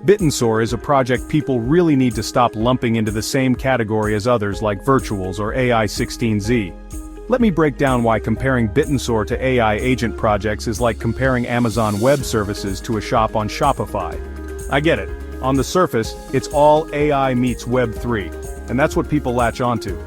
Bittensor is a project people really need to stop lumping into the same category as others like Virtuals or AI16z. Let me break down why comparing Bittensor to AI agent projects is like comparing Amazon Web Services to a shop on Shopify. I get it. On the surface, it's all AI meets Web3, and that's what people latch onto.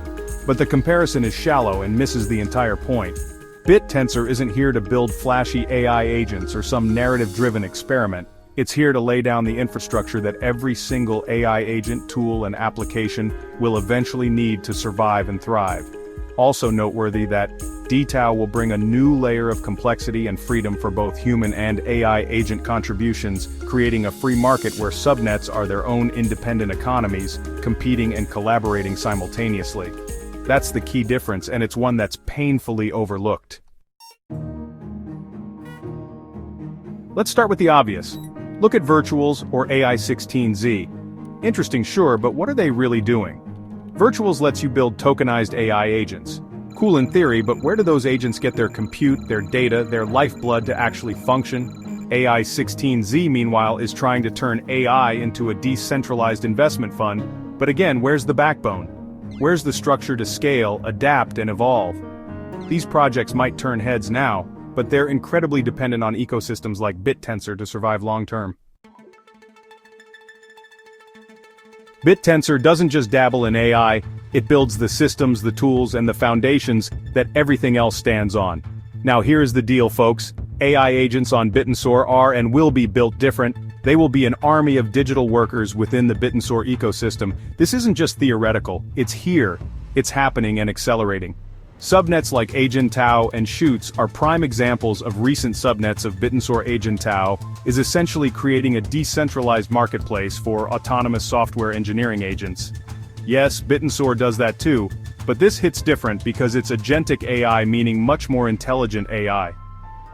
But the comparison is shallow and misses the entire point. Bittensor isn't here to build flashy AI agents or some narrative-driven experiment. It's here to lay down the infrastructure that every single AI agent, tool, and application will eventually need to survive and thrive. Also noteworthy that TAO will bring a new layer of complexity and freedom for both human and AI agent contributions, creating a free market where subnets are their own independent economies, competing and collaborating simultaneously. That's the key difference, and it's one that's painfully overlooked. Let's start with the obvious. Look at Virtuals or AI16z. Interesting, sure, but what are they really doing? Virtuals lets you build tokenized AI agents. Cool in theory, but where do those agents get their compute, their data, their lifeblood to actually function? AI16z, meanwhile, is trying to turn AI into a decentralized investment fund, but again, where's the backbone? Where's the structure to scale, adapt, and evolve? These projects might turn heads now, but they're incredibly dependent on ecosystems like Bittensor to survive long-term. Bittensor doesn't just dabble in AI, it builds the systems, the tools, and the foundations that everything else stands on. Now here's the deal, folks. AI agents on Bittensor are and will be built different. They will be an army of digital workers within the Bittensor ecosystem. This isn't just theoretical, it's here, it's happening and accelerating. Subnets like AgentAO and Chutes are prime examples of recent subnets of Bittensor. AgentAO is essentially creating a decentralized marketplace for autonomous software engineering agents. Yes, Bittensor does that too, but this hits different because it's agentic AI, meaning much more intelligent AI.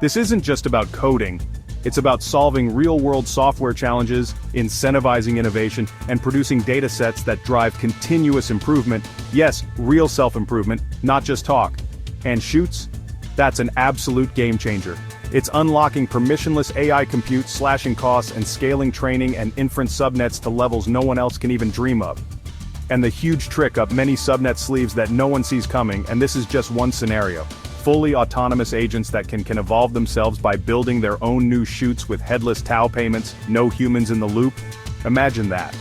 This isn't just about coding. It's about solving real-world software challenges, incentivizing innovation, and producing datasets that drive continuous improvement. Yes, real self-improvement, not just talk. And Chutes? That's an absolute game-changer. It's unlocking permissionless AI compute, slashing costs, and scaling training and inference subnets to levels no one else can even dream of. And the huge trick up many subnet sleeves that no one sees coming, and this is just one scenario. Fully autonomous agents that can evolve themselves by building their own new Chutes with headless TAO payments, no humans in the loop. Imagine that.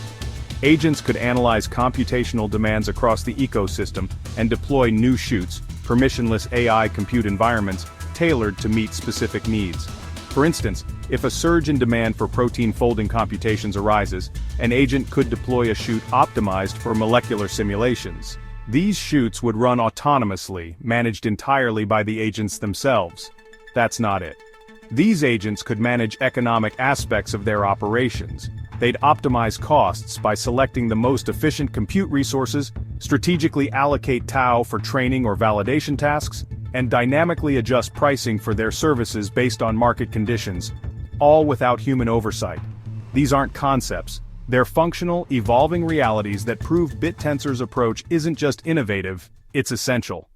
Agents could analyze computational demands across the ecosystem and deploy new Chutes, permissionless AI compute environments, tailored to meet specific needs. For instance, if a surge in demand for protein folding computations arises, an agent could deploy a Chute optimized for molecular simulations. These Chutes would run autonomously, managed entirely by the agents themselves. That's not it. These agents could manage economic aspects of their operations. They'd optimize costs by selecting the most efficient compute resources, strategically allocate TAO for training or validation tasks, and dynamically adjust pricing for their services based on market conditions, all without human oversight. These aren't concepts. They're functional, evolving realities that prove Bittensor's approach isn't just innovative, it's essential.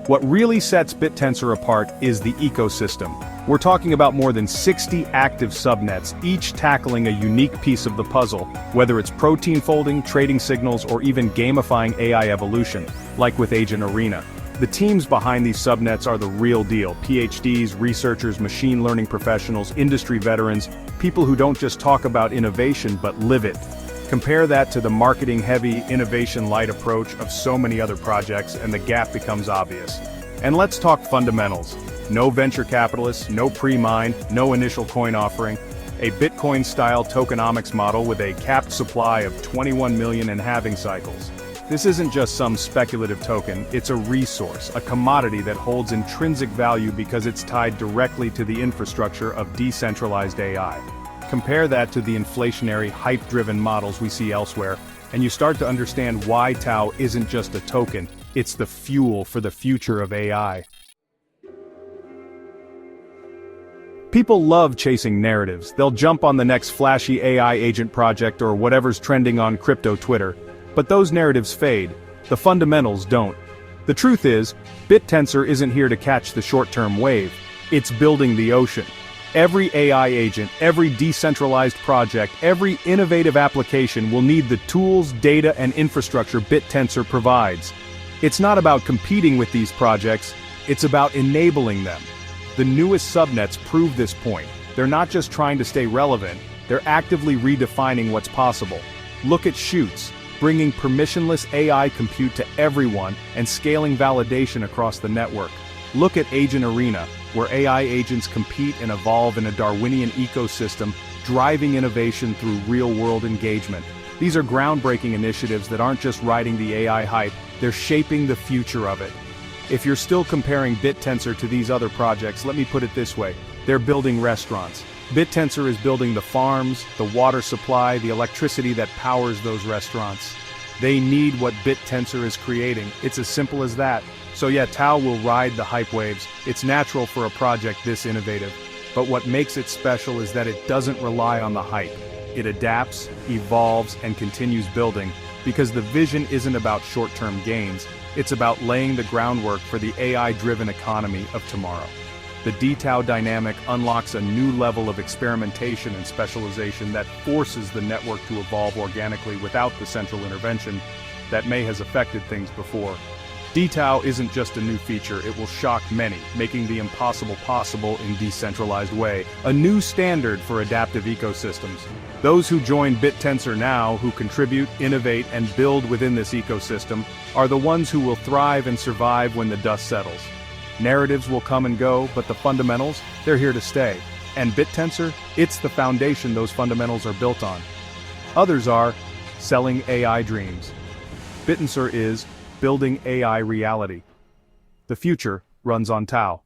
What really sets Bittensor apart is the ecosystem. We're talking about more than 60 active subnets, each tackling a unique piece of the puzzle, whether it's protein folding, trading signals, or even gamifying AI evolution, like with Agent Arena. The teams behind these subnets are the real deal: PhDs, researchers, machine learning professionals, industry veterans, people who don't just talk about innovation but live it. Compare that to the marketing-heavy, innovation-light approach of so many other projects, and the gap becomes obvious. And let's talk fundamentals. No venture capitalists, no pre-mine, no initial coin offering, a Bitcoin-style tokenomics model with a capped supply of 21 million in halving cycles. This isn't just some speculative token, it's a resource, a commodity that holds intrinsic value because it's tied directly to the infrastructure of decentralized AI. Compare that to the inflationary, hype-driven models we see elsewhere, and you start to understand why TAO isn't just a token, it's the fuel for the future of AI. People love chasing narratives. They'll jump on the next flashy AI agent project or whatever's trending on crypto Twitter. But those narratives fade. The fundamentals don't. The truth is, Bittensor isn't here to catch the short-term wave. It's building the ocean. Every AI agent, every decentralized project, every innovative application will need the tools, data, and infrastructure Bittensor provides. It's not about competing with these projects, it's about enabling them. The newest subnets prove this point. They're not just trying to stay relevant, they're actively redefining what's possible. Look at Chutes, bringing permissionless AI compute to everyone and scaling validation across the network. Look at AgentAO, where AI agents compete and evolve in a Darwinian ecosystem, driving innovation through real-world engagement. These are groundbreaking initiatives that aren't just riding the AI hype, they're shaping the future of it. If you're still comparing Bittensor to these other projects, let me put it this way. They're building restaurants. Bittensor is building the farms, the water supply, the electricity that powers those restaurants. They need what Bittensor is creating. It's as simple as that. So yeah, TAO will ride the hype waves. It's natural for a project this innovative. But what makes it special is that it doesn't rely on the hype. It adapts, evolves, and continues building, because the vision isn't about short-term gains, it's about laying the groundwork for the AI-driven economy of tomorrow. The DTAO dynamic unlocks a new level of experimentation and specialization that forces the network to evolve organically without the central intervention that may has affected things before. DTAO isn't just a new feature, it will shock many, making the impossible possible in decentralized way, a new standard for adaptive ecosystems. Those who join Bittensor now, who contribute, innovate, and build within this ecosystem, are the ones who will thrive and survive when the dust settles. Narratives will come and go, but the fundamentals, they're here to stay. And Bittensor, it's the foundation those fundamentals are built on. Others are selling AI dreams. Bittensor is building AI reality. The future runs on TAO.